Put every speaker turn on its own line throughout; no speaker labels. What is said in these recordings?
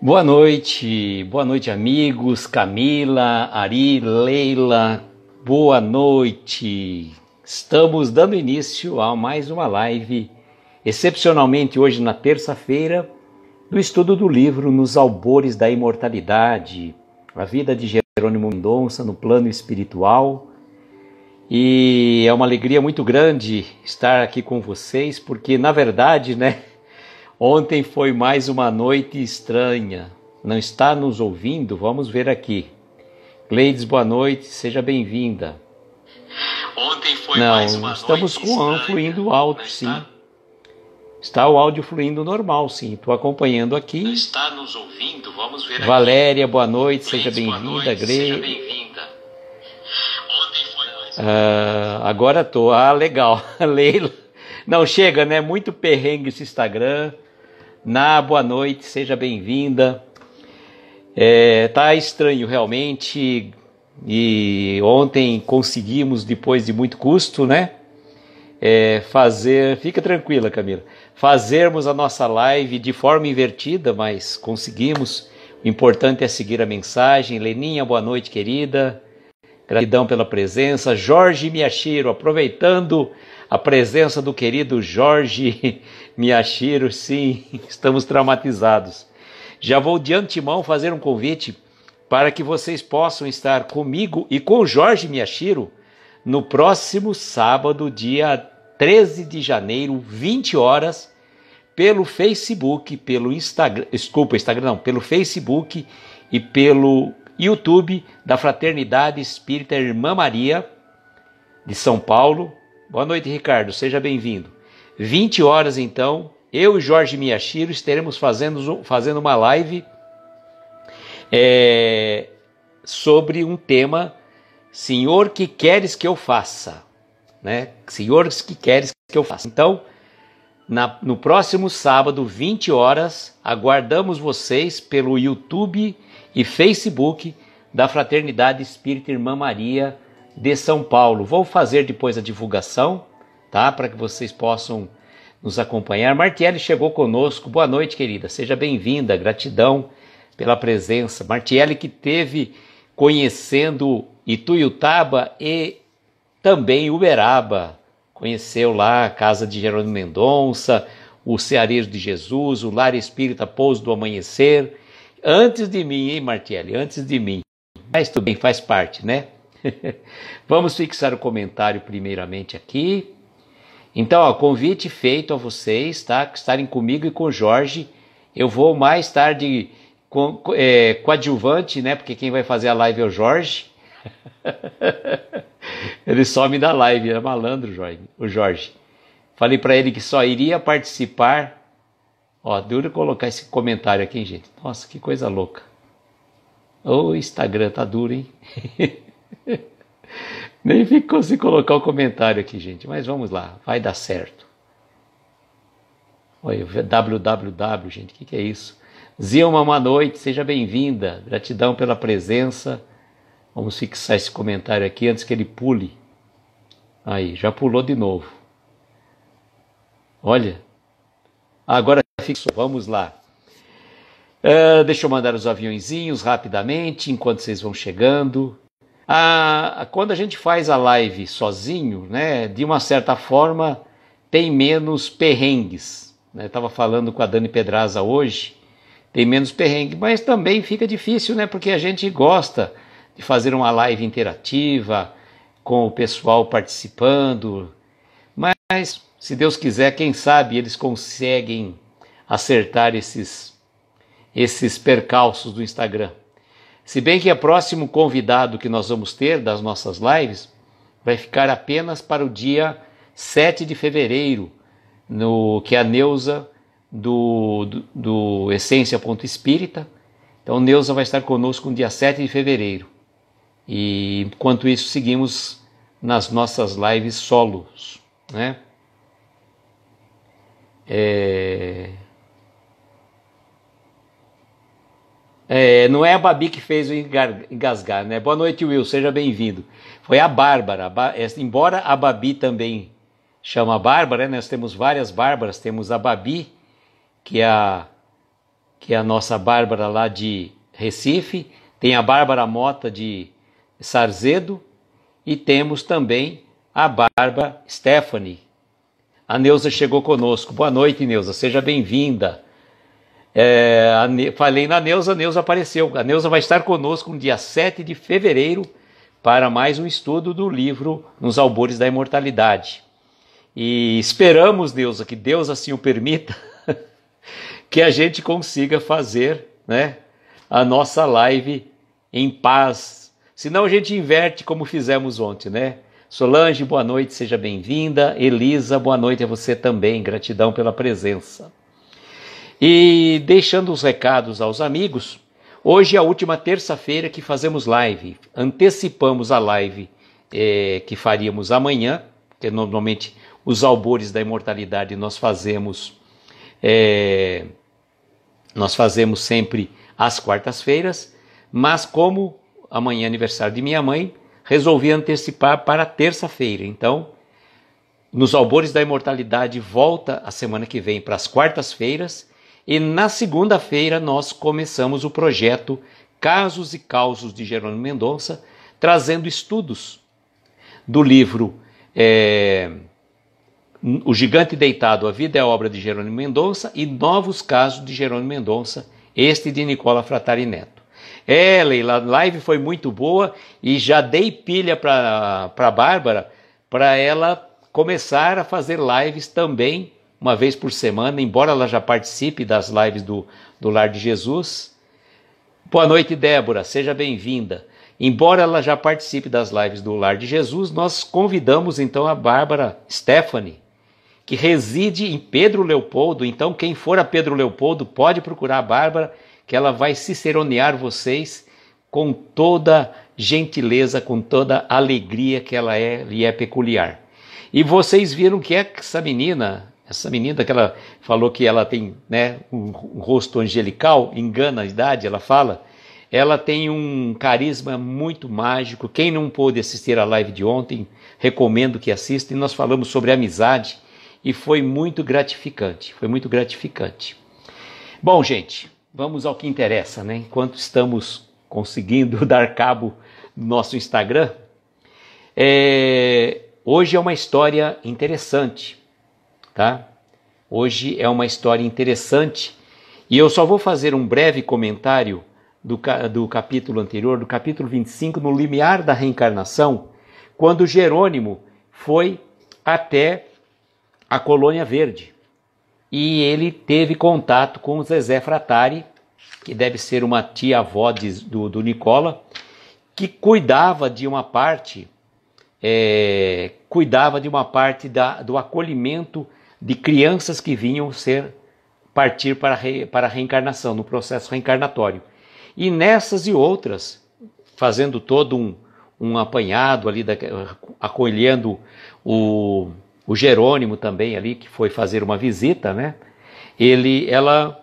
Boa noite amigos, Camila, Ari, Leila, boa noite. Estamos dando início a mais uma live, excepcionalmente hoje na terça-feira, do estudo do livro Nos Albores da Imortalidade, a vida de Jerônimo Mendonça no plano espiritual. E é uma alegria muito grande estar aqui com vocês, porque na verdade, ontem foi mais uma noite estranha. Não está nos ouvindo? Vamos ver aqui. Gleides, boa noite, seja bem-vinda.
Ontem foi mais uma noite
estamos com o áudio fluindo alto, sim. Está o áudio fluindo normal, sim. Estou acompanhando aqui.
Não está nos ouvindo? Vamos ver aqui.
Valéria, boa noite, seja
Gleides,
bem-vinda.
seja bem-vinda. Ontem foi mais
agora estou. Legal. Leila. Não chega, né? Muito perrengue esse Instagram. Boa noite, seja bem-vinda. Tá estranho realmente. E ontem conseguimos, depois de muito custo, fazer. Fica tranquila, Camila. Fazermos a nossa live de forma invertida, mas conseguimos. O importante é seguir a mensagem. Leninha, boa noite, querida. Gratidão pela presença. Jorge Miyashiro, aproveitando a presença do querido Jorge Miyashiro, sim, estamos traumatizados. Já vou de antemão fazer um convite para que vocês possam estar comigo e com Jorge Miyashiro no próximo sábado, dia 13 de janeiro, 20 horas, pelo Facebook, pelo pelo Facebook e pelo YouTube da Fraternidade Espírita Irmã Maria de São Paulo. Boa noite, Ricardo, seja bem-vindo. 20 horas, então, eu e Jorge Miyashiro estaremos fazendo uma live sobre um tema, Senhor, que queres que eu faça? Senhor, que queres que eu faça? Então, no próximo sábado, 20 horas, aguardamos vocês pelo YouTube e Facebook da Fraternidade Espírita Irmã Maria de São Paulo. Vou fazer depois a divulgação, tá? Para que vocês possam nos acompanhar. Martiele chegou conosco. Boa noite, querida. Seja bem-vinda. Gratidão pela presença. Martiele que teve conhecendo Ituiutaba e também Uberaba. Conheceu lá a casa de Jerônimo Mendonça, o Ceareiro de Jesus, o Lar Espírita Pouso do Amanhecer. Antes de mim, hein, Martiele? Antes de mim. Mas tudo bem, faz parte, né? Vamos fixar o comentário primeiramente aqui. Então, convite feito a vocês, tá? Que estarem comigo e com o Jorge. Eu vou mais tarde coadjuvante, porque quem vai fazer a live é o Jorge. Ele some da live, é malandro, o Jorge. Falei para ele que só iria participar. Duro colocar esse comentário aqui, hein, gente? Nossa, que coisa louca. O Instagram tá duro, hein? Nem consigo colocar o comentário aqui, gente. Mas vamos lá, vai dar certo. Olha, www, gente, o que é isso? Zilma, boa noite, seja bem-vinda. Gratidão pela presença. Vamos fixar esse comentário aqui antes que ele pule. Aí, já pulou de novo. Olha. Agora fixou, vamos lá. Deixa eu mandar os aviõezinhos rapidamente, enquanto vocês vão chegando. Quando a gente faz a live sozinho, de uma certa forma, tem menos perrengues. Estava falando com a Dani Pedraza hoje, tem menos perrengue, mas também fica difícil, porque a gente gosta de fazer uma live interativa, com o pessoal participando. Mas, se Deus quiser, quem sabe eles conseguem acertar esses percalços do Instagram. Se bem que o próximo convidado que nós vamos ter das nossas lives vai ficar apenas para o dia 7 de fevereiro, que é a Neuza do Essência.Espírita. Então, Neuza vai estar conosco no dia 7 de fevereiro. E, enquanto isso, seguimos nas nossas lives solos, não é a Babi que fez o engasgar, Boa noite, Will, seja bem-vindo. Foi a Bárbara. Embora a Babi também chama Bárbara, nós temos várias Bárbaras. Temos a Babi, que é que é a nossa Bárbara lá de Recife, tem a Bárbara Mota de Sarzedo e temos também a Bárbara Stephanie. A Neuza chegou conosco. Boa noite, Neuza, seja bem-vinda. Falei na Neuza, a Neuza apareceu. A Neuza vai estar conosco no dia 7 de fevereiro para mais um estudo do livro Nos Albores da Imortalidade. E esperamos, Neuza, que Deus assim o permita, que a gente consiga fazer, né, a nossa live em paz. Senão a gente inverte como fizemos ontem, né? Solange, boa noite, seja bem-vinda. Elisa, boa noite a você também. Gratidão pela presença. E deixando os recados aos amigos, hoje é a última terça-feira que fazemos live. Antecipamos a live que faríamos amanhã, porque normalmente os albores da imortalidade nós fazemos sempre às quartas-feiras, mas como amanhã é aniversário de minha mãe, resolvi antecipar para terça-feira. Então, nos albores da imortalidade volta a semana que vem para as quartas-feiras, e na segunda-feira nós começamos o projeto Casos e Causos de Jerônimo Mendonça, trazendo estudos do livro O Gigante Deitado, A Vida e a Obra de Jerônimo Mendonça e Novos Casos de Jerônimo Mendonça, este de Nicola Frattari Neto. Leila, a live foi muito boa e já dei pilha para a Bárbara para ela começar a fazer lives também, uma vez por semana, embora ela já participe das lives do Lar de Jesus. Boa noite, Débora, seja bem-vinda. Embora ela já participe das lives do Lar de Jesus, nós convidamos então a Bárbara Stephanie, que reside em Pedro Leopoldo. Então quem for a Pedro Leopoldo pode procurar a Bárbara, que ela vai ciceronear vocês com toda gentileza, com toda alegria que ela lhe é peculiar. E vocês viram que essa menina que ela falou que ela tem, né, um rosto angelical, engana a idade, ela tem um carisma muito mágico. Quem não pôde assistir a live de ontem, recomendo que assista. E nós falamos sobre amizade e foi muito gratificante, Bom, gente, vamos ao que interessa, né? Enquanto estamos conseguindo dar cabo do nosso Instagram, hoje é uma história interessante, tá? Hoje é uma história interessante e eu só vou fazer um breve comentário do capítulo anterior, do capítulo 25, no limiar da reencarnação, quando Jerônimo foi até a Colônia Verde e ele teve contato com o Zezé Frattari, que deve ser uma tia-avó do Nicola, que cuidava de uma parte do acolhimento de crianças que vinham partir para a reencarnação, no processo reencarnatório. E nessas e outras, fazendo todo um apanhado ali, acolhendo o Jerônimo também ali, que foi fazer uma visita, né? Ela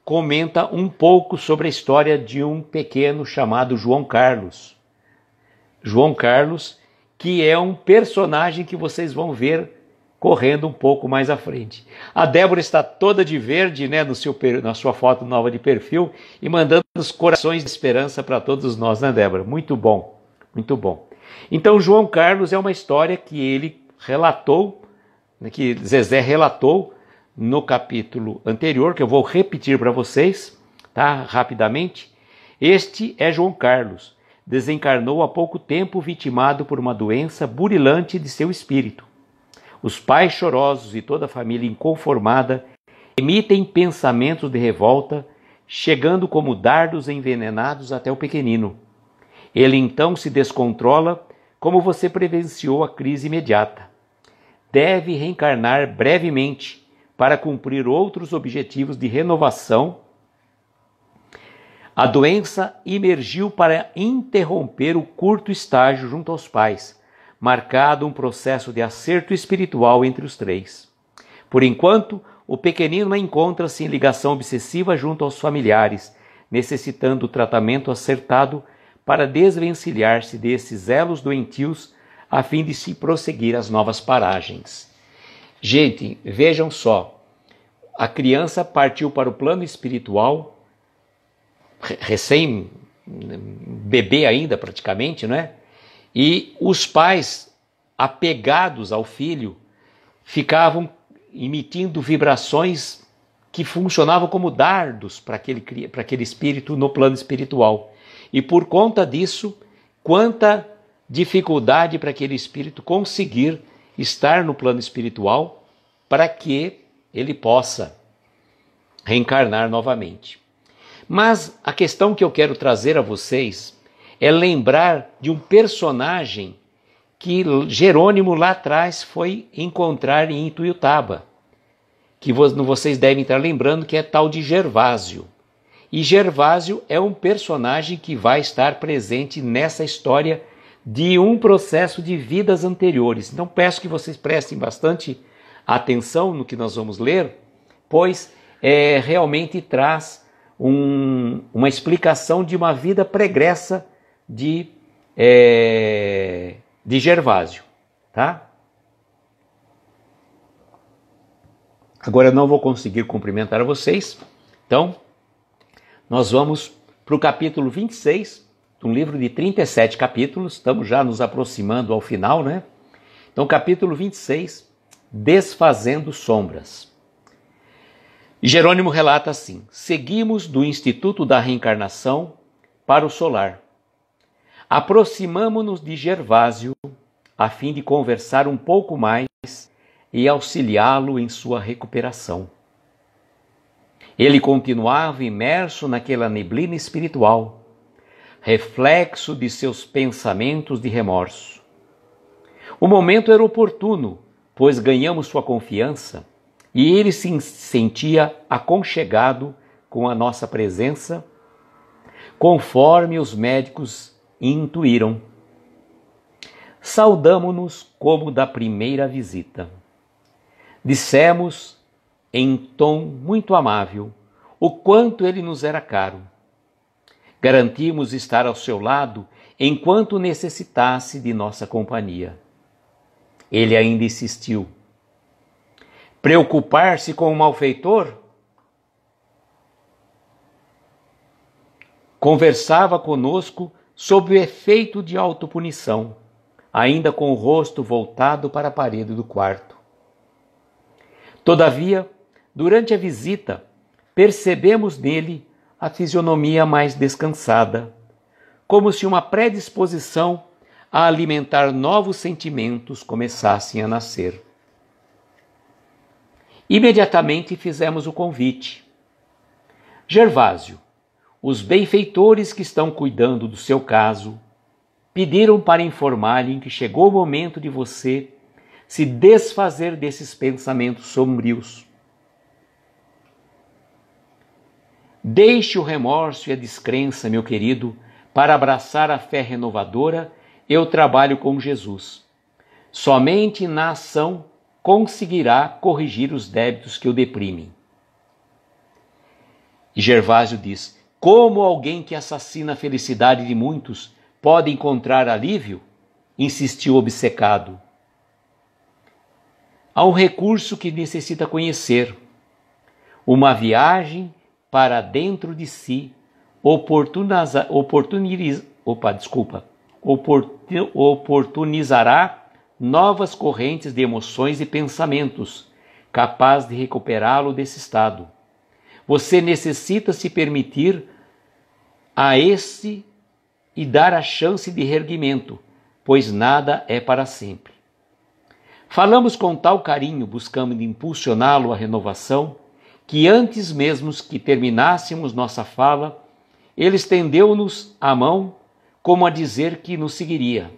comenta um pouco sobre a história de um pequeno chamado João Carlos. João Carlos, que é um personagem que vocês vão ver correndo um pouco mais à frente. A Débora está toda de verde, né, na sua foto nova de perfil, e mandando os corações de esperança para todos nós, né, Débora? Muito bom, muito bom. Então, João Carlos é uma história que ele relatou, que Zezé relatou no capítulo anterior, que eu vou repetir para vocês, tá, rapidamente. Este é João Carlos. Desencarnou há pouco tempo, vitimado por uma doença burilante de seu espírito. Os pais chorosos e toda a família inconformada emitem pensamentos de revolta, chegando como dardos envenenados até o pequenino. Ele então se descontrola, como você prevenciou a crise imediata. Deve reencarnar brevemente para cumprir outros objetivos de renovação. A doença emergiu para interromper o curto estágio junto aos pais, marcado um processo de acerto espiritual entre os três. Por enquanto, o pequenino encontra-se em ligação obsessiva junto aos familiares, necessitando tratamento acertado para desvencilhar-se desses elos doentios a fim de se prosseguir às novas paragens. Gente, vejam só, a criança partiu para o plano espiritual recém bebê ainda praticamente, não é? E os pais, apegados ao filho, ficavam emitindo vibrações que funcionavam como dardos para aquele espírito no plano espiritual. E por conta disso, quanta dificuldade para aquele espírito conseguir estar no plano espiritual para que ele possa reencarnar novamente. Mas a questão que eu quero trazer a vocês é lembrar de um personagem que Jerônimo lá atrás foi encontrar em Ituiutaba, que vocês devem estar lembrando que é tal de Gervásio. E Gervásio é um personagem que vai estar presente nessa história de um processo de vidas anteriores. Então peço que vocês prestem bastante atenção no que nós vamos ler, pois realmente traz uma explicação de uma vida pregressa de Gervásio, tá? Agora eu não vou conseguir cumprimentar vocês, então nós vamos para o capítulo 26, um livro de 37 capítulos, estamos já nos aproximando ao final, né? Então, capítulo 26, Desfazendo Sombras. Jerônimo relata assim: seguimos do Instituto da Reencarnação para o solar. Aproximamo-nos de Gervásio a fim de conversar um pouco mais e auxiliá-lo em sua recuperação. Ele continuava imerso naquela neblina espiritual, reflexo de seus pensamentos de remorso. O momento era oportuno, pois ganhamos sua confiança e ele se sentia aconchegado com a nossa presença, conforme os médicos intuíram. Saudamo-nos como da primeira visita. Dissemos, em tom muito amável, o quanto ele nos era caro. Garantimos estar ao seu lado enquanto necessitasse de nossa companhia. Ele ainda insistiu. Preocupar-se com o malfeitor? Conversava conosco sob o efeito de autopunição, ainda com o rosto voltado para a parede do quarto. Todavia, durante a visita, percebemos nele a fisionomia mais descansada, como se uma predisposição a alimentar novos sentimentos começassem a nascer. Imediatamente fizemos o convite. Gervásio, os benfeitores que estão cuidando do seu caso pediram para informar-lhe que chegou o momento de você se desfazer desses pensamentos sombrios. Deixe o remorso e a descrença, meu querido, para abraçar a fé renovadora e o trabalho com Jesus. Somente na ação conseguirá corrigir os débitos que o deprimem. E Gervásio diz: como alguém que assassina a felicidade de muitos pode encontrar alívio? Insistiu obcecado. Há um recurso que necessita conhecer. Uma viagem para dentro de si oportunizará novas correntes de emoções e pensamentos, capaz de recuperá-lo desse estado. Você necessita se permitir a esse e dar a chance de reerguimento, pois nada é para sempre. Falamos com tal carinho, buscando impulsioná-lo à renovação, que antes mesmo que terminássemos nossa fala, ele estendeu-nos a mão, como a dizer que nos seguiria.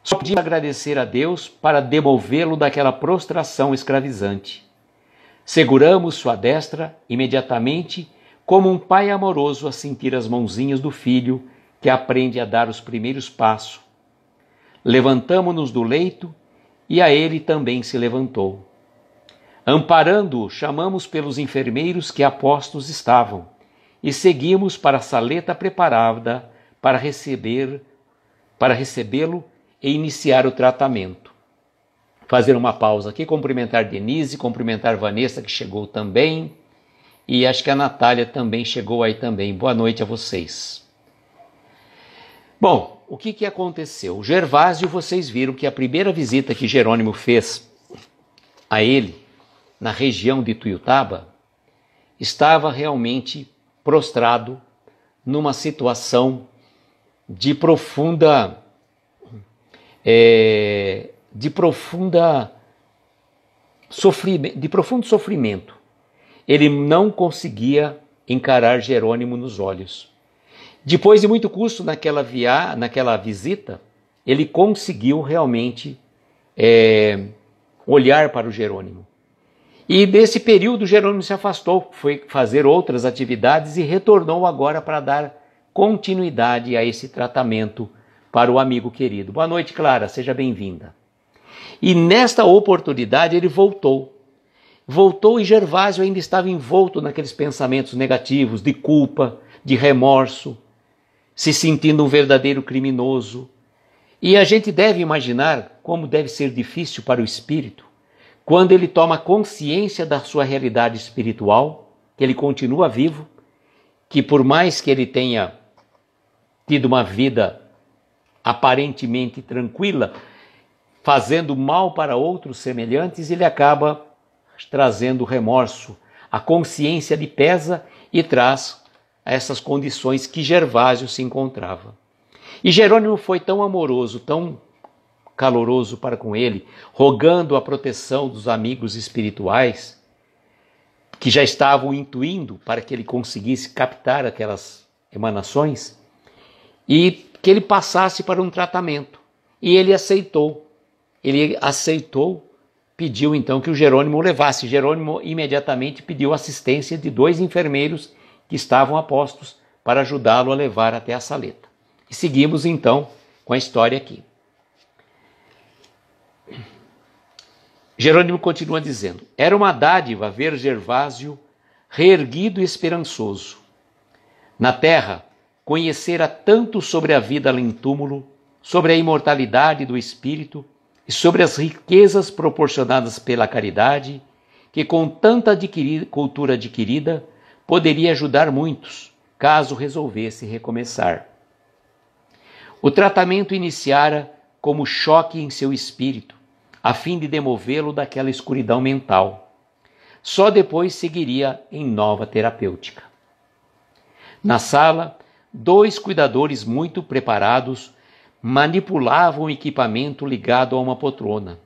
Só podia agradecer a Deus para demovê-lo daquela prostração escravizante. Seguramos sua destra imediatamente, como um pai amoroso a sentir as mãozinhas do filho que aprende a dar os primeiros passos. Levantamo-nos do leito e a ele também se levantou. Amparando-o, chamamos pelos enfermeiros que apostos estavam e seguimos para a saleta preparada para recebê-lo e iniciar o tratamento. Fazer uma pausa aqui, cumprimentar Denise, cumprimentar Vanessa, que chegou também, e acho que a Natália também chegou aí também. Boa noite a vocês. Bom, o que aconteceu? O Gervásio, vocês viram que a primeira visita que Jerônimo fez a ele, na região de Tuiutaba, estava realmente prostrado numa situação de profundo sofrimento. Ele não conseguia encarar Jerônimo nos olhos. Depois de muito custo naquela visita, ele conseguiu realmente olhar para o Jerônimo. E nesse período, Jerônimo se afastou, foi fazer outras atividades e retornou agora para dar continuidade a esse tratamento para o amigo querido. Boa noite, Clara, seja bem-vinda. E nesta oportunidade ele voltou. Voltou e Gervásio ainda estava envolto naqueles pensamentos negativos, de culpa, de remorso, se sentindo um verdadeiro criminoso. E a gente deve imaginar como deve ser difícil para o espírito quando ele toma consciência da sua realidade espiritual, que ele continua vivo, que por mais que ele tenha tido uma vida aparentemente tranquila, fazendo mal para outros semelhantes, ele acaba trazendo remorso. A consciência lhe pesa e traz essas condições que Gervásio se encontrava. E Jerônimo foi tão amoroso, tão caloroso para com ele, rogando a proteção dos amigos espirituais, que já estavam intuindo para que ele conseguisse captar aquelas emanações, e que ele passasse para um tratamento. E ele aceitou. Pediu então que o Jerônimo o levasse. Jerônimo imediatamente pediu assistência de 2 enfermeiros que estavam a postos para ajudá-lo a levar até a saleta. E seguimos então com a história aqui. Jerônimo continua dizendo: era uma dádiva ver Gervásio reerguido e esperançoso. Na terra, conhecera tanto sobre a vida além túmulo, sobre a imortalidade do espírito e sobre as riquezas proporcionadas pela caridade, que com tanta cultura adquirida poderia ajudar muitos, caso resolvesse recomeçar. O tratamento iniciara como choque em seu espírito, a fim de demovê-lo daquela escuridão mental. Só depois seguiria em nova terapêutica. Na sala, 2 cuidadores muito preparados manipulavam o equipamento ligado a uma poltrona.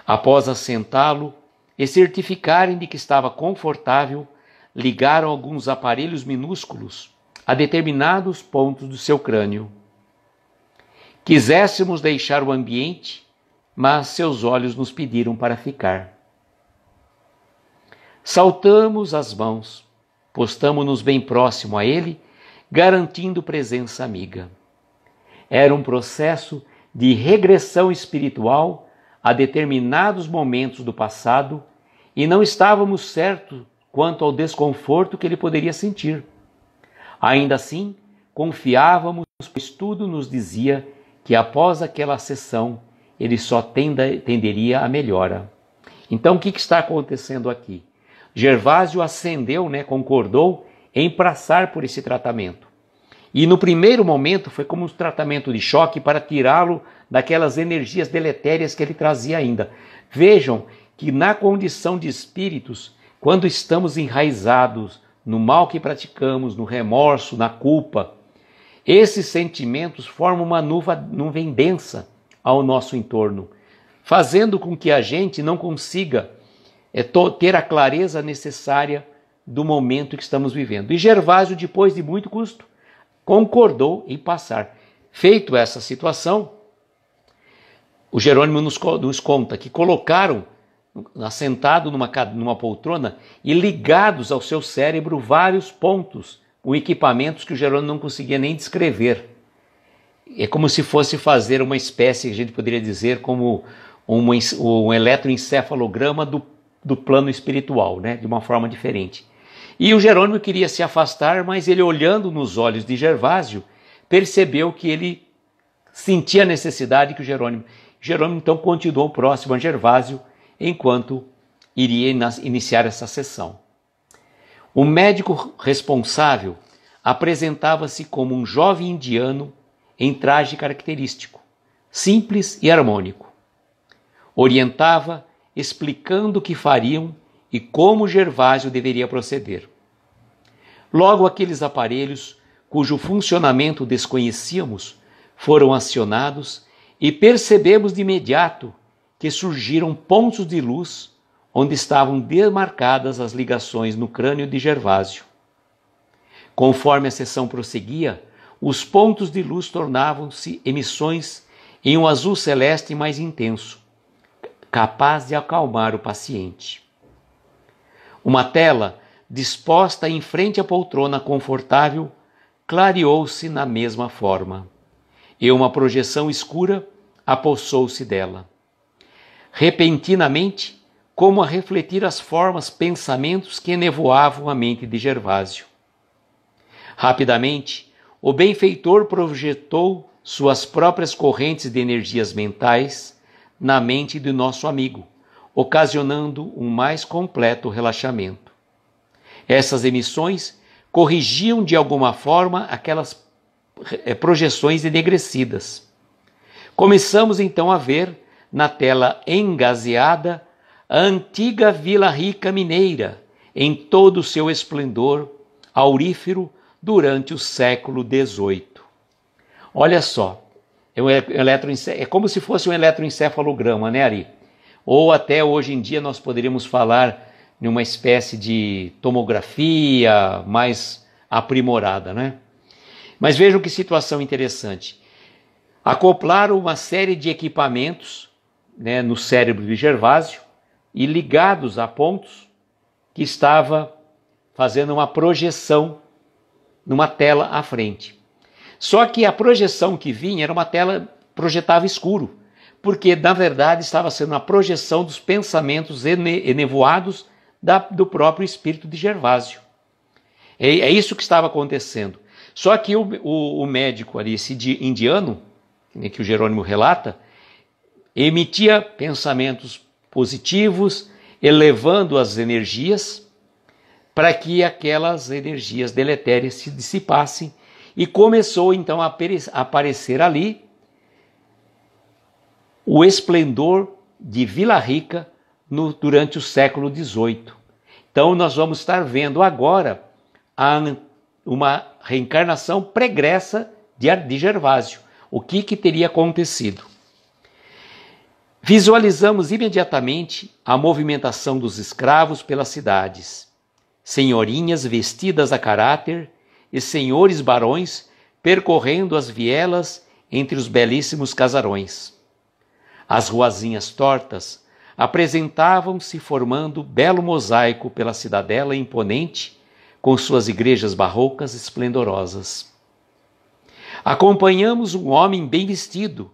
Após assentá-lo e certificarem de que estava confortável, ligaram alguns aparelhos minúsculos a determinados pontos do seu crânio. Quiséssemos deixar o ambiente, mas seus olhos nos pediram para ficar. Saltamos as mãos, postamo-nos bem próximo a ele, garantindo presença amiga. Era um processo de regressão espiritual a determinados momentos do passado e não estávamos certos quanto ao desconforto que ele poderia sentir. Ainda assim, confiávamos, pois tudo nos dizia que após aquela sessão ele só tenderia à melhora. Então o que está acontecendo aqui? Gervásio ascendeu, concordou em passar por esse tratamento. E no primeiro momento foi como um tratamento de choque para tirá-lo daquelas energias deletérias que ele trazia ainda. Vejam que na condição de espíritos, quando estamos enraizados no mal que praticamos, no remorso, na culpa, esses sentimentos formam uma nuvem densa ao nosso entorno, fazendo com que a gente não consiga ter a clareza necessária do momento que estamos vivendo. E Gervásio, depois de muito custo, concordou em passar. Feito essa situação, o Jerônimo nos conta que colocaram assentado numa poltrona e ligados ao seu cérebro vários pontos, ou equipamentos que o Jerônimo não conseguia nem descrever. É como se fosse fazer uma espécie, a gente poderia dizer, como um eletroencefalograma do plano espiritual, de uma forma diferente. E o Jerônimo queria se afastar, mas ele, olhando nos olhos de Gervásio, percebeu que ele sentia a necessidade que o Jerônimo então continuou próximo a Gervásio, enquanto iria iniciar essa sessão. O médico responsável apresentava-se como um jovem indiano em traje característico, simples e harmônico. Orientava, explicando o que fariam e como Gervásio deveria proceder. Logo, aqueles aparelhos, cujo funcionamento desconhecíamos, foram acionados e percebemos de imediato que surgiram pontos de luz onde estavam demarcadas as ligações no crânio de Gervásio. Conforme a sessão prosseguia, os pontos de luz tornavam-se emissões em um azul celeste mais intenso, capaz de acalmar o paciente. Uma tela, disposta em frente à poltrona confortável, clareou-se na mesma forma, e uma projeção escura apossou-se dela. Repentinamente, como a refletir as formas, pensamentos que enevoavam a mente de Gervásio. Rapidamente, o benfeitor projetou suas próprias correntes de energias mentais na mente do nosso amigo, ocasionando um mais completo relaxamento. Essas emissões corrigiam de alguma forma aquelas projeções enegrecidas. Começamos então a ver, na tela engazeada, a antiga Vila Rica mineira, em todo o seu esplendor aurífero durante o século XVIII. Olha só, é como se fosse um eletroencefalograma, né, Ari? Ou até hoje em dia nós poderíamos falar em uma espécie de tomografia mais aprimorada, né? Mas vejam que situação interessante. Acoplaram uma série de equipamentos, né, no cérebro de Gervásio e ligados a pontos que estava fazendo uma projeção numa tela à frente. Só que a projeção que vinha era uma tela projetava escuro, porque na verdade estava sendo uma projeção dos pensamentos enevoados do próprio espírito de Gervásio. É isso que estava acontecendo. Só que o médico ali, esse indiano, que o Jerônimo relata, emitia pensamentos positivos, elevando as energias para que aquelas energias deletérias se dissipassem, e começou então a aparecer ali o esplendor de Vila Rica durante o século XVIII. Então nós vamos estar vendo agora uma reencarnação pregressa de Gervásio. O que teria acontecido? Visualizamos imediatamente a movimentação dos escravos pelas cidades, senhorinhas vestidas a caráter e senhores barões percorrendo as vielas entre os belíssimos casarões. As ruazinhas tortas apresentavam-se formando belo mosaico pela cidadela imponente, com suas igrejas barrocas esplendorosas. Acompanhamos um homem bem vestido,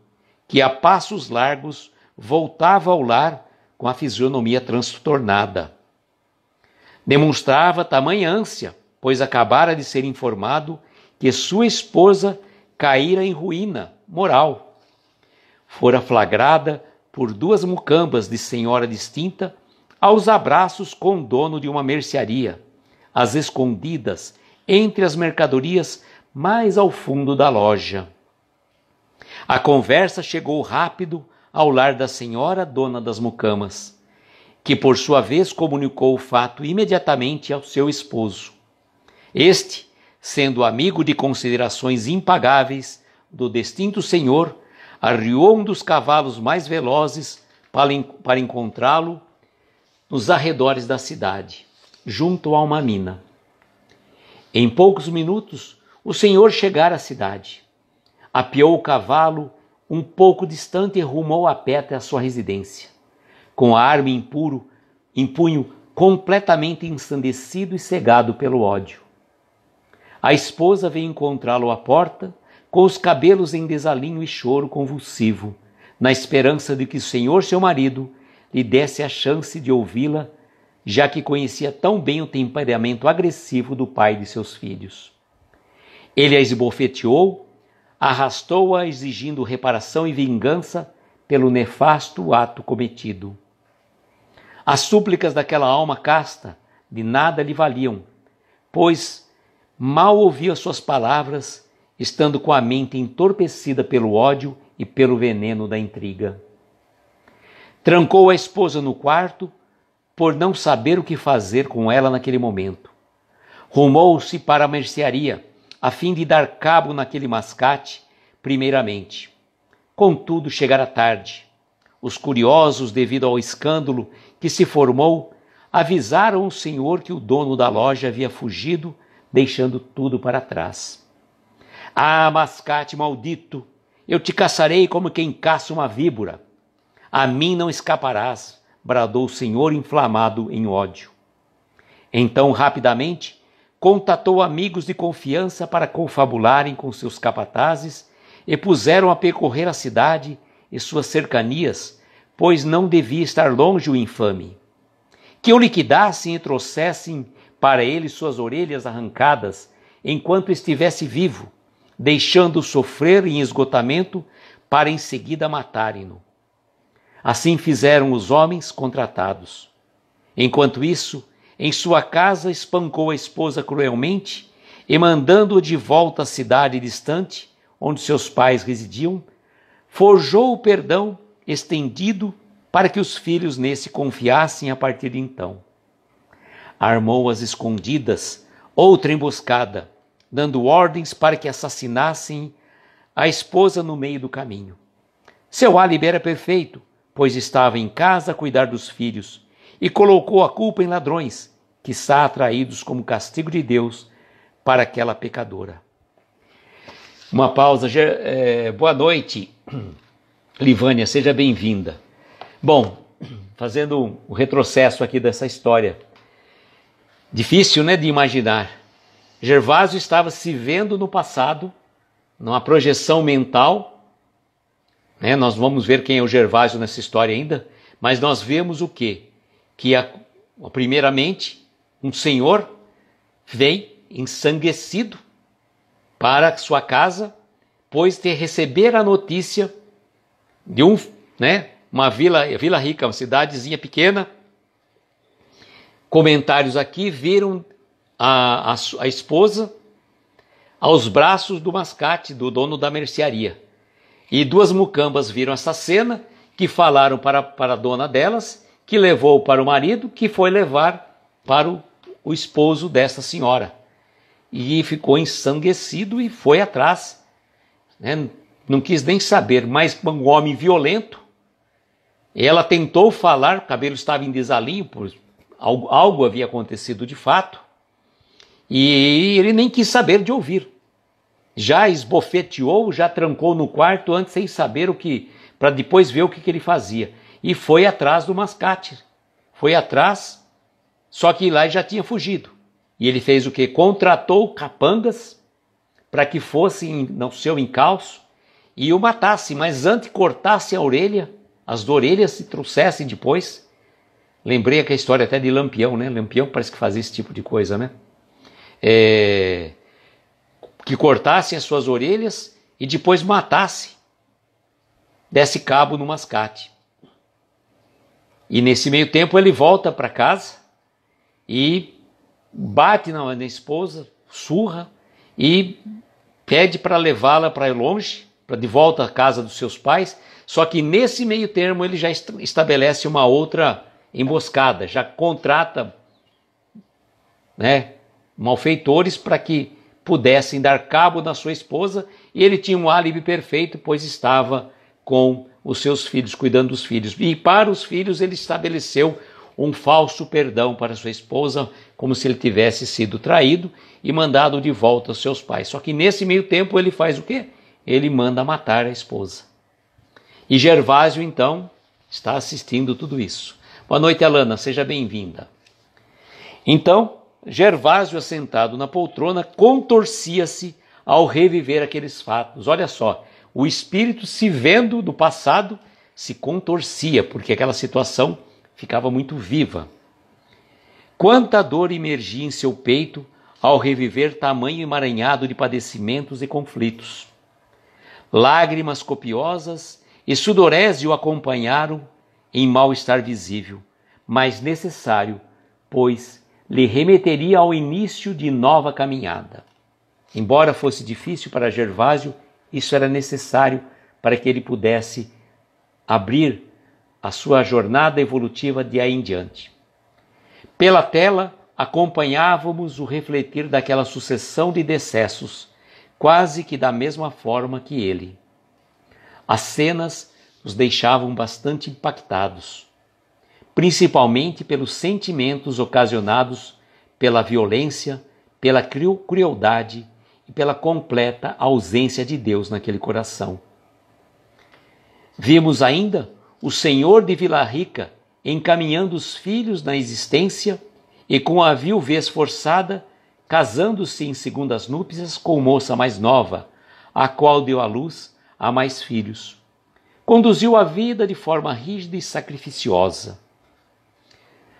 que a passos largos voltava ao lar com a fisionomia transtornada. Demonstrava tamanha ânsia, pois acabara de ser informado que sua esposa caíra em ruína moral. Fora flagrada por duas mucambas de senhora distinta aos abraços com o dono de uma mercearia, às escondidas entre as mercadorias mais ao fundo da loja. A conversa chegou rápido ao lar da senhora dona das mucamas, que por sua vez comunicou o fato imediatamente ao seu esposo. Este, sendo amigo de considerações impagáveis do distinto senhor, arriou um dos cavalos mais velozes para encontrá-lo nos arredores da cidade, junto a uma mina. Em poucos minutos, o senhor chegara à cidade. Apeou o cavalo um pouco distante e rumou a pé até a sua residência, com a arma em punho completamente ensandecido e cegado pelo ódio. A esposa veio encontrá-lo à porta, com os cabelos em desalinho e choro convulsivo, na esperança de que o senhor, seu marido, lhe desse a chance de ouvi-la, já que conhecia tão bem o temperamento agressivo do pai de seus filhos. Ele a esbofeteou, arrastou-a exigindo reparação e vingança pelo nefasto ato cometido. As súplicas daquela alma casta de nada lhe valiam, pois mal ouvia suas palavras, estando com a mente entorpecida pelo ódio e pelo veneno da intriga. Trancou a esposa no quarto, por não saber o que fazer com ela naquele momento. Rumou-se para a mercearia, a fim de dar cabo naquele mascate, primeiramente. Contudo, chegara tarde. Os curiosos, devido ao escândalo que se formou, avisaram o senhor que o dono da loja havia fugido, deixando tudo para trás. Ah, mascate maldito, eu te caçarei como quem caça uma víbora. A mim não escaparás, bradou o senhor inflamado em ódio. Então, rapidamente, contatou amigos de confiança para confabularem com seus capatazes e puseram a percorrer a cidade e suas cercanias, pois não devia estar longe o infame. Que o liquidassem e trouxessem para ele suas orelhas arrancadas, enquanto estivesse vivo, deixando-o sofrer em esgotamento para em seguida matarem-no. Assim fizeram os homens contratados. Enquanto isso, em sua casa espancou a esposa cruelmente e, mandando-o de volta à cidade distante, onde seus pais residiam, forjou o perdão estendido para que os filhos nesse confiassem a partir de então. Armou às escondidas outra emboscada, dando ordens para que assassinassem a esposa no meio do caminho. Seu álibi era perfeito, pois estava em casa a cuidar dos filhos, e colocou a culpa em ladrões, quiçá atraídos como castigo de Deus para aquela pecadora. Uma pausa. Boa noite, Livânia, seja bem-vinda. Bom, fazendo o retrocesso aqui dessa história, difícil, né, de imaginar. Gervásio estava se vendo no passado, numa projeção mental, né? Nós vamos ver quem é o Gervásio nessa história ainda, mas nós vemos o quê? Que, primeiramente, um senhor veio ensanguecido para sua casa, pois de receber a notícia de uma vila rica, uma cidadezinha pequena. Comentários aqui, viram a esposa aos braços do mascate, do dono da mercearia. E duas mucambas viram essa cena, que falaram para a dona delas, que levou para o marido, que foi levar para o esposo dessa senhora. E ficou ensanguecido e foi atrás, né? Não quis nem saber, mas um homem violento. Ela tentou falar, o cabelo estava em desalinho, algo havia acontecido de fato, e ele nem quis saber de ouvir. Já esbofeteou, já trancou no quarto antes sem saber para depois ver o que ele fazia. E foi atrás do mascate. Foi atrás, só que lá ele já tinha fugido. E ele fez o quê? Contratou capangas para que fossem no seu encalço e o matasse, mas antes cortasse as orelhas se trouxessem depois. Lembrei aqui a história até de Lampião, né? Lampião parece que fazia esse tipo de coisa, né? Que cortassem as suas orelhas e depois matasse, desse cabo no mascate. E nesse meio tempo ele volta para casa e bate na esposa, surra e pede para levá-la para longe, para de volta à casa dos seus pais. Só que nesse meio termo ele já estabelece uma outra emboscada, já contrata, né, malfeitores para que pudessem dar cabo na sua esposa, e ele tinha um álibi perfeito, pois estava com os seus filhos, cuidando dos filhos. E para os filhos ele estabeleceu um falso perdão para sua esposa, como se ele tivesse sido traído e mandado de volta aos seus pais. Só que nesse meio tempo ele faz o quê? Ele manda matar a esposa. E Gervásio, então, está assistindo tudo isso. Boa noite, Alana, seja bem-vinda. Então, Gervásio, assentado na poltrona, contorcia-se ao reviver aqueles fatos. Olha só, o espírito, se vendo do passado, se contorcia, porque aquela situação ficava muito viva. Quanta dor emergia em seu peito ao reviver tamanho emaranhado de padecimentos e conflitos. Lágrimas copiosas e sudorese o acompanharam em mal-estar visível, mas necessário, pois lhe remeteria ao início de nova caminhada. Embora fosse difícil para Gervásio, isso era necessário para que ele pudesse abrir a sua jornada evolutiva de aí em diante. Pela tela, acompanhávamos o refletir daquela sucessão de decessos, quase que da mesma forma que ele. As cenas nos deixavam bastante impactados, principalmente pelos sentimentos ocasionados pela violência, pela crueldade e pela completa ausência de Deus naquele coração. Vimos ainda o senhor de Vila Rica encaminhando os filhos na existência e com a viuvez forçada, casando-se em segundas núpcias com moça mais nova, a qual deu à luz a mais filhos. Conduziu a vida de forma rígida e sacrificiosa.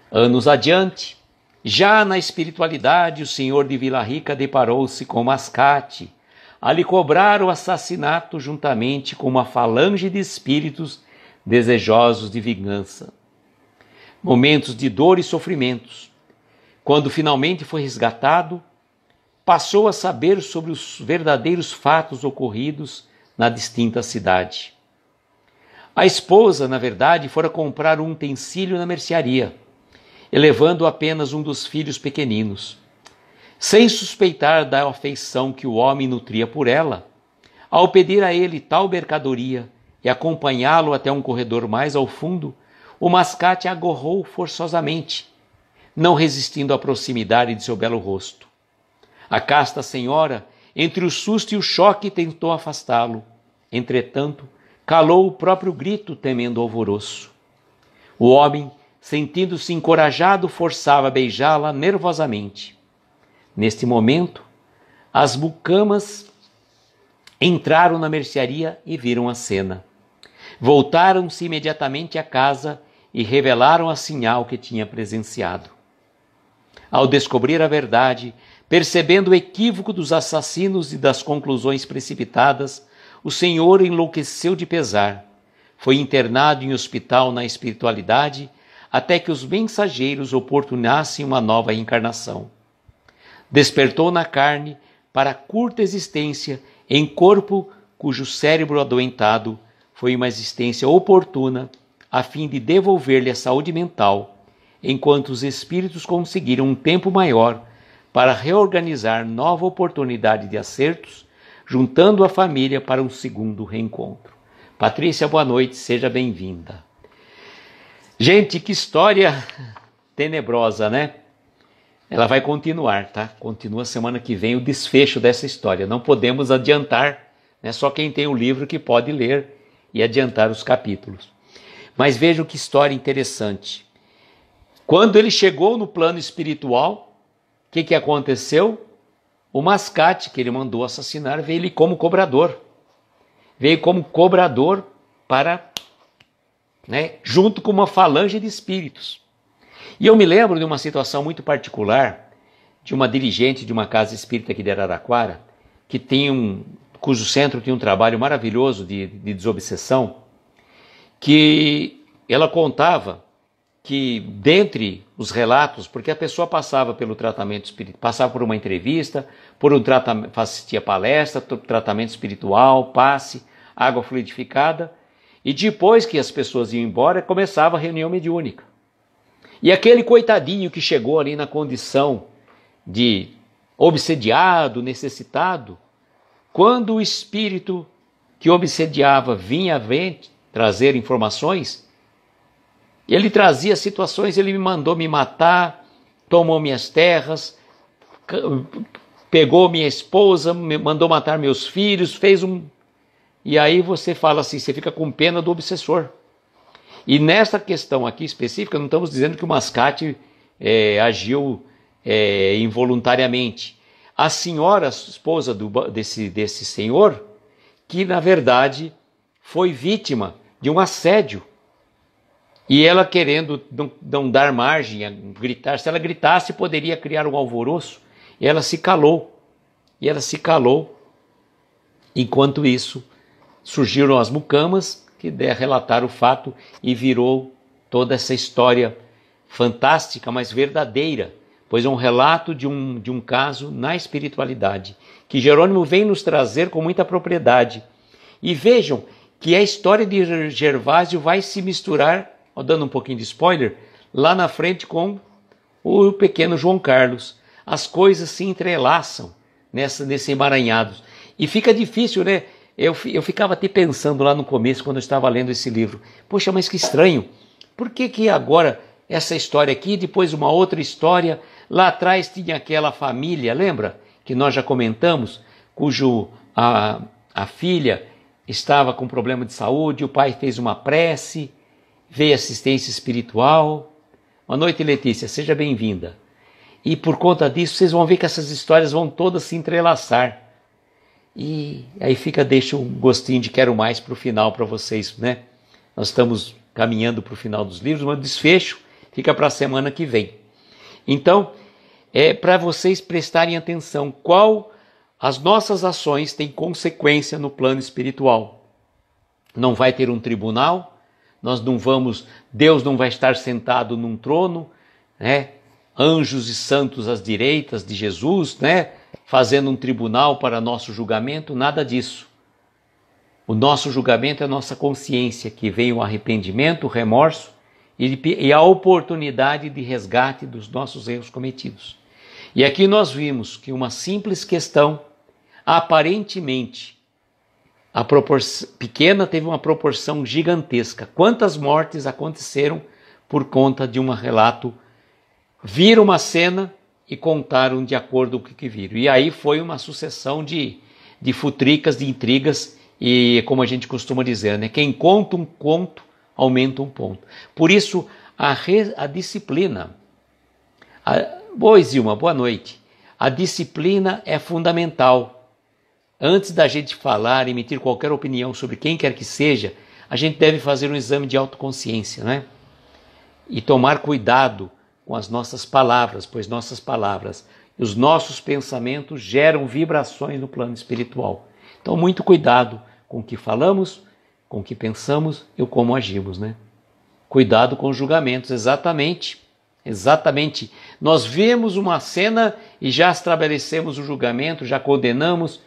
Anos adiante, já na espiritualidade, o senhor de Vila Rica deparou-se com Mascate, a lhe cobrar o assassinato juntamente com uma falange de espíritos desejosos de vingança. Momentos de dor e sofrimentos. Quando finalmente foi resgatado, passou a saber sobre os verdadeiros fatos ocorridos na distinta cidade. A esposa, na verdade, fora comprar um utensílio na mercearia, elevando apenas um dos filhos pequeninos. Sem suspeitar da afeição que o homem nutria por ela, ao pedir a ele tal mercadoria e acompanhá-lo até um corredor mais ao fundo, o Mascate agarrou forçosamente, não resistindo à proximidade de seu belo rosto. A casta senhora, entre o susto e o choque, tentou afastá-lo. Entretanto, calou o próprio grito, temendo o alvoroço. O homem, sentindo-se encorajado, forçava a beijá-la nervosamente. Neste momento, as mucamas entraram na mercearia e viram a cena. Voltaram-se imediatamente à casa e revelaram a sinhal que tinha presenciado. Ao descobrir a verdade, percebendo o equívoco dos assassinos e das conclusões precipitadas, o senhor enlouqueceu de pesar. Foi internado em hospital na espiritualidade até que os mensageiros oportunassem uma nova reencarnação. Despertou na carne para a curta existência em corpo cujo cérebro adoentado foi uma existência oportuna a fim de devolver-lhe a saúde mental, enquanto os espíritos conseguiram um tempo maior para reorganizar nova oportunidade de acertos, juntando a família para um segundo reencontro. Patrícia, boa noite, seja bem-vinda. Gente, que história tenebrosa, né? Ela vai continuar, tá? Continua semana que vem o desfecho dessa história. Não podemos adiantar, né? Só quem tem o livro que pode ler e adiantar os capítulos. Mas vejam que história interessante. Quando ele chegou no plano espiritual, o que aconteceu? O Mascate, que ele mandou assassinar, veio ele como cobrador. Veio como cobrador para, né, junto com uma falange de espíritos. E eu me lembro de uma situação muito particular de uma dirigente de uma casa espírita aqui de Araraquara, cujo centro tinha um trabalho maravilhoso de desobsessão, que ela contava que dentre os relatos, porque a pessoa passava pelo tratamento espiritual, passava por uma entrevista, por um tratamento, assistia palestra, tratamento espiritual, passe, água fluidificada, e depois que as pessoas iam embora, começava a reunião mediúnica. E aquele coitadinho que chegou ali na condição de obsediado, necessitado, quando o espírito que obsediava vinha trazer informações, ele trazia situações, ele me mandou me matar, tomou minhas terras, pegou minha esposa, me mandou matar meus filhos, fez um... E aí você fala assim, você fica com pena do obsessor. E nesta questão aqui específica, não estamos dizendo que o Mascate agiu involuntariamente. A senhora, a esposa desse senhor, que na verdade foi vítima de um assédio, e ela querendo não dar margem a gritar, se ela gritasse poderia criar um alvoroço, e ela se calou. Enquanto isso, surgiram as mucamas, que relataram o fato e virou toda essa história fantástica, mas verdadeira, pois é um relato de um caso na espiritualidade, que Jerônimo vem nos trazer com muita propriedade. E vejam que a história de Gervásio vai se misturar, dando um pouquinho de spoiler, lá na frente com o pequeno João Carlos. As coisas se entrelaçam nesse emaranhado. E fica difícil, né? Eu ficava até pensando lá no começo, quando eu estava lendo esse livro. Poxa, mas que estranho. Por que agora essa história aqui, depois uma outra história? Lá atrás tinha aquela família, lembra? Que nós já comentamos, cujo a filha estava com problema de saúde, o pai fez uma prece, veio assistência espiritual. Boa noite, Letícia, seja bem-vinda. E por conta disso, vocês vão ver que essas histórias vão todas se entrelaçar. E aí deixa um gostinho de quero mais para o final para vocês, né? Nós estamos caminhando para o final dos livros, mas o desfecho fica para a semana que vem. Então, é para vocês prestarem atenção qual as nossas ações têm consequência no plano espiritual. Não vai ter um tribunal, Deus não vai estar sentado num trono, né? Anjos e santos às direitas de Jesus, né? Fazendo um tribunal para nosso julgamento, nada disso. O nosso julgamento é a nossa consciência, que vem o arrependimento, o remorso e a oportunidade de resgate dos nossos erros cometidos. E aqui nós vimos que uma simples questão, aparentemente, pequena teve uma proporção gigantesca. Quantas mortes aconteceram por conta de um relato? Viram uma cena e contaram de acordo com o que viram. E aí foi uma sucessão de futricas, de intrigas, e como a gente costuma dizer, né? Quem conta um conto, aumenta um ponto. Por isso, a disciplina... Boa, Zilma, boa noite. A disciplina é fundamental. Antes da gente falar, emitir qualquer opinião sobre quem quer que seja, a gente deve fazer um exame de autoconsciência, né? E tomar cuidado com as nossas palavras, pois nossas palavras e os nossos pensamentos geram vibrações no plano espiritual. Então, muito cuidado com o que falamos, com o que pensamos e como agimos, né? Cuidado com os julgamentos, exatamente. Nós vemos uma cena e já estabelecemos o julgamento, já condenamos,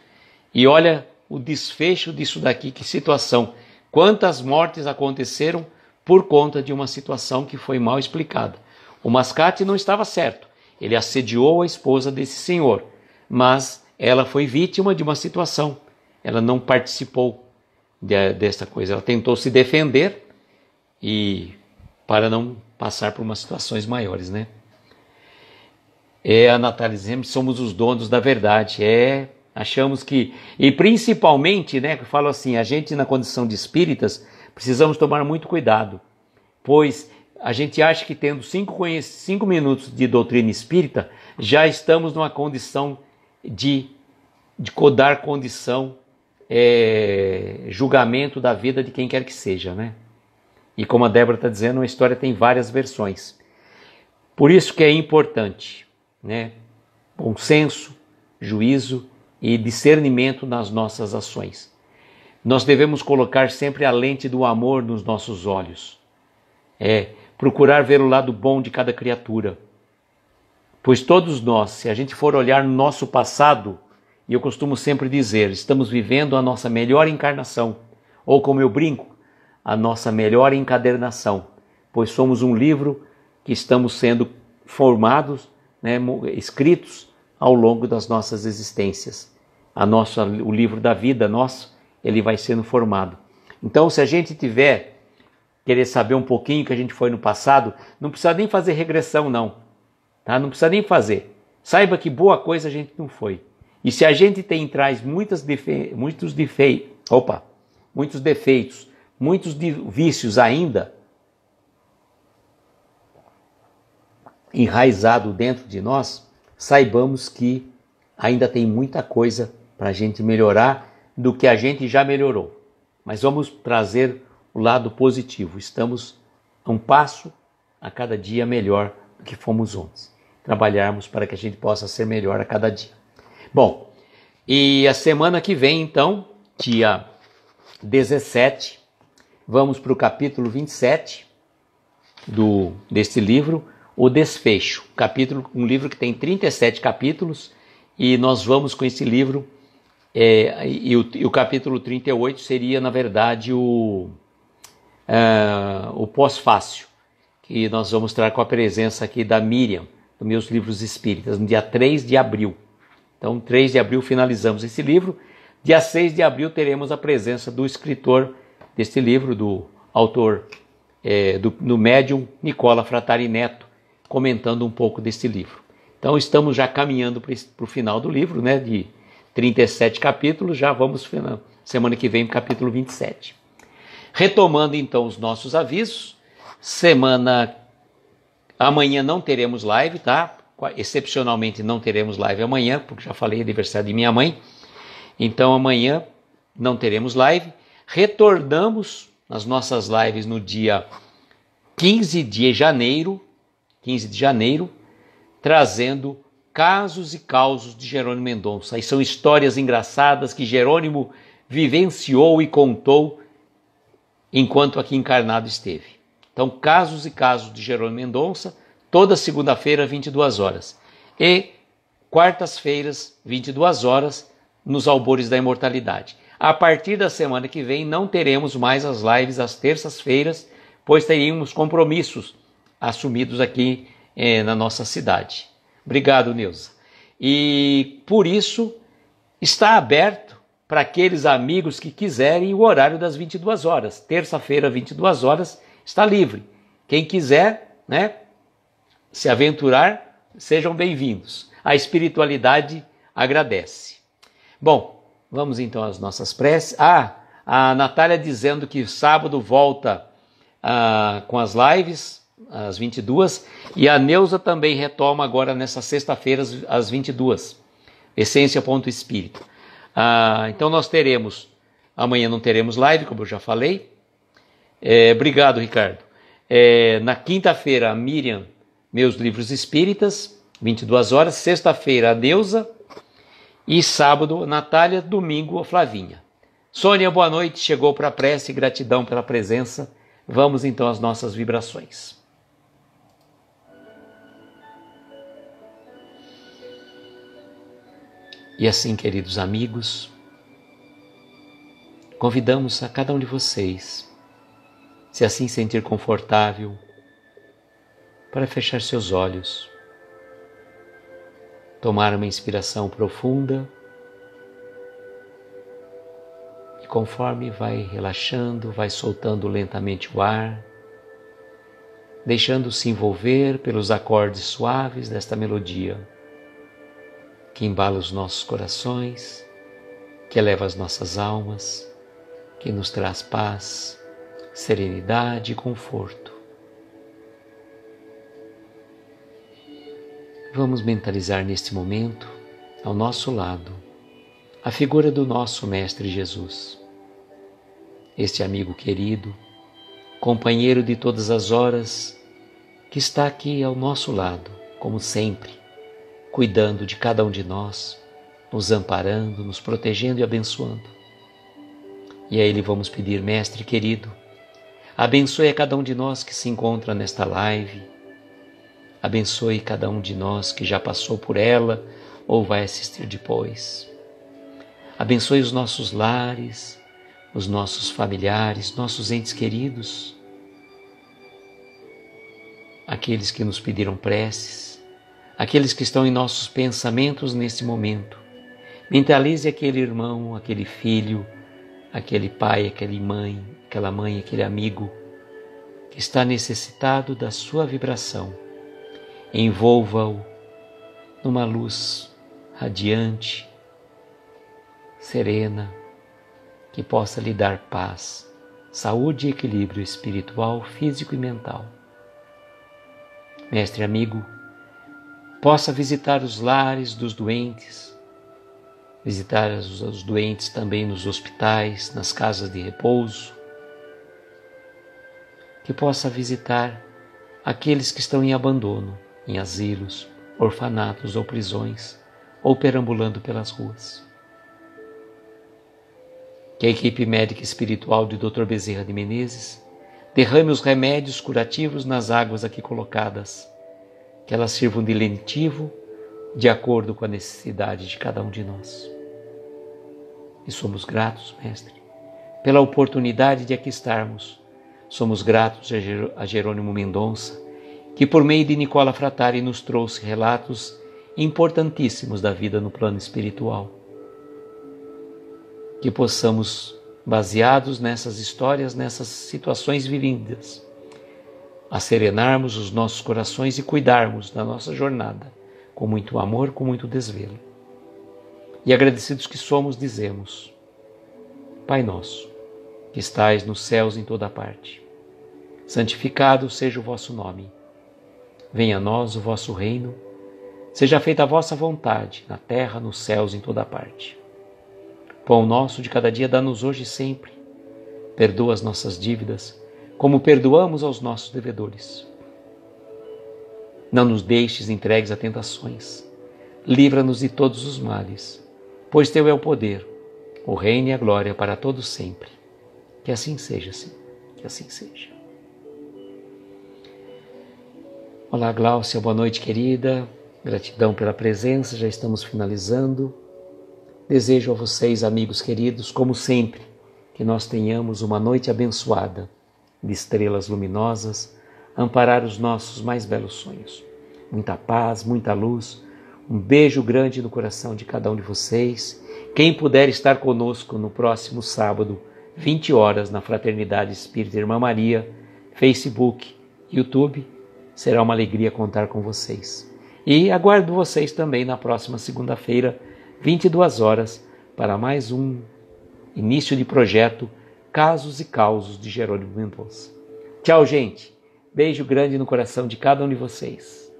e olha o desfecho disso daqui, que situação. Quantas mortes aconteceram por conta de uma situação que foi mal explicada. O Mascate não estava certo, ele assediou a esposa desse senhor, mas ela foi vítima de uma situação, ela não participou dessa coisa, ela tentou se defender e para não passar por umas situações maiores, né? A Natália dizendo, somos os donos da verdade, achamos que, e principalmente, né, que eu falo assim, a gente na condição de espíritas, precisamos tomar muito cuidado, pois a gente acha que tendo 5 minutos de doutrina espírita, já estamos numa condição de dar condição, julgamento da vida de quem quer que seja, né? E como a Débora está dizendo, a história tem várias versões. Por isso que é importante, né? Bom senso, juízo e discernimento nas nossas ações. Nós devemos colocar sempre a lente do amor nos nossos olhos. Procurar ver o lado bom de cada criatura. Pois todos nós, se a gente for olhar no nosso passado, e eu costumo sempre dizer, estamos vivendo a nossa melhor encarnação, ou como eu brinco, a nossa melhor encadernação, pois somos um livro que estamos sendo formados, né, escritos ao longo das nossas existências. O livro da vida nosso, ele vai sendo formado. Então, se a gente querer saber um pouquinho que a gente foi no passado, não precisa nem fazer regressão, não. Tá? Não precisa nem fazer. Saiba que boa coisa a gente não foi. E se a gente traz muitos defeitos, muitos vícios ainda enraizado dentro de nós, saibamos que ainda tem muita coisa para a gente melhorar do que a gente já melhorou. Mas vamos trazer o lado positivo. Estamos a um passo a cada dia melhor do que fomos ontem. Trabalharmos para que a gente possa ser melhor a cada dia. Bom, e a semana que vem, então, dia 17, vamos para o capítulo 27 deste livro, O Desfecho, um livro que tem 37 capítulos, e nós vamos com esse livro, e o capítulo 38 seria, na verdade, o pós-fácil, que nós vamos mostrar com a presença aqui da Miriam, dos meus livros espíritas, no dia 3 de abril. Então, 3 de abril finalizamos esse livro. Dia 6 de abril teremos a presença do escritor deste livro, do autor, do médium Nicola Fratari Neto, comentando um pouco deste livro. Então, estamos já caminhando para o final do livro, né, de 37 capítulos, já vamos semana que vem para o capítulo 27. Retomando então os nossos avisos, amanhã não teremos live, tá? Excepcionalmente não teremos live amanhã, porque já falei, aniversário de minha mãe. Então amanhã não teremos live. Retornamos nas nossas lives no dia 15 de janeiro, trazendo casos e causos de Jerônimo Mendonça. Aí são histórias engraçadas que Jerônimo vivenciou e contou enquanto aqui encarnado esteve. Então, casos e casos de Jerônimo Mendonça, toda segunda-feira, 22 horas. E quartas-feiras, 22 horas, nos Albores da Imortalidade. A partir da semana que vem, não teremos mais as lives às terças-feiras, pois teríamos compromissos assumidos aqui na nossa cidade. Obrigado, Neuza. E por isso, está aberto para aqueles amigos que quiserem o horário das 22 horas. Terça-feira, 22 horas, está livre. Quem quiser, né, se aventurar, sejam bem-vindos. A espiritualidade agradece. Bom, vamos então às nossas preces. A Natália dizendo que sábado volta com as lives, às 22, e a Neuza também retoma agora nessa sexta-feira, às 22, Essência.espírito. Então nós teremos, amanhã não teremos live, como eu já falei. Obrigado, Ricardo. Na quinta-feira, a Miriam, meus livros espíritas, 22 horas. Sexta-feira, a Neuza. E sábado, a Natália. Domingo, a Flavinha. Sônia, boa noite. Chegou para a prece. Gratidão pela presença. Vamos então às nossas vibrações. E assim, queridos amigos, convidamos a cada um de vocês, se assim sentir confortável, para fechar seus olhos, tomar uma inspiração profunda e conforme vai relaxando, vai soltando lentamente o ar, deixando-se envolver pelos acordes suaves desta melodia, que embala os nossos corações, que eleva as nossas almas, que nos traz paz, serenidade e conforto. Vamos mentalizar neste momento, ao nosso lado, a figura do nosso Mestre Jesus, este amigo querido, companheiro de todas as horas, que está aqui ao nosso lado, como sempre, cuidando de cada um de nós, nos amparando, nos protegendo e abençoando. E a Ele vamos pedir, Mestre querido, abençoe a cada um de nós que se encontra nesta live, abençoe cada um de nós que já passou por ela ou vai assistir depois. Abençoe os nossos lares, os nossos familiares, nossos entes queridos, aqueles que nos pediram preces, aqueles que estão em nossos pensamentos nesse momento. Mentalize aquele irmão, aquele filho, aquele pai, aquela mãe, aquele amigo que está necessitado da sua vibração. Envolva-o numa luz radiante, serena, que possa lhe dar paz, saúde e equilíbrio espiritual, físico e mental. Mestre amigo, possa visitar os lares dos doentes, visitar os doentes também nos hospitais, nas casas de repouso, que possa visitar aqueles que estão em abandono, em asilos, orfanatos ou prisões, ou perambulando pelas ruas. Que a equipe médica espiritual de Dr. Bezerra de Menezes derrame os remédios curativos nas águas aqui colocadas, que elas sirvam de lentivo de acordo com a necessidade de cada um de nós. E somos gratos, Mestre, pela oportunidade de aqui estarmos. Somos gratos a Jerônimo Mendonça, que por meio de Nicola Frattari nos trouxe relatos importantíssimos da vida no plano espiritual. Que possamos, baseados nessas histórias, nessas situações vividas, acerenarmos os nossos corações e cuidarmos da nossa jornada com muito amor, com muito desvelo. E agradecidos que somos, dizemos: Pai nosso, que estais nos céus em toda parte, santificado seja o vosso nome. Venha a nós o vosso reino, seja feita a vossa vontade, na terra, nos céus, em toda parte. Pão nosso de cada dia dá-nos hoje e sempre. Perdoa as nossas dívidas, como perdoamos aos nossos devedores. Não nos deixes entregues a tentações. Livra-nos de todos os males, pois teu é o poder, o reino e a glória para todos sempre. Que assim seja, Senhor, que assim seja. Olá, Gláucia, boa noite, querida. Gratidão pela presença, já estamos finalizando. Desejo a vocês, amigos queridos, como sempre, que nós tenhamos uma noite abençoada, de estrelas luminosas, amparar os nossos mais belos sonhos. Muita paz, muita luz, um beijo grande no coração de cada um de vocês. Quem puder estar conosco no próximo sábado, 20 horas, na Fraternidade Espírita Irmã Maria, Facebook, YouTube, será uma alegria contar com vocês. E aguardo vocês também na próxima segunda-feira, 22 horas, para mais um início de projeto Casos e Causos de Jerônimo Mendonça. Tchau, gente. Beijo grande no coração de cada um de vocês.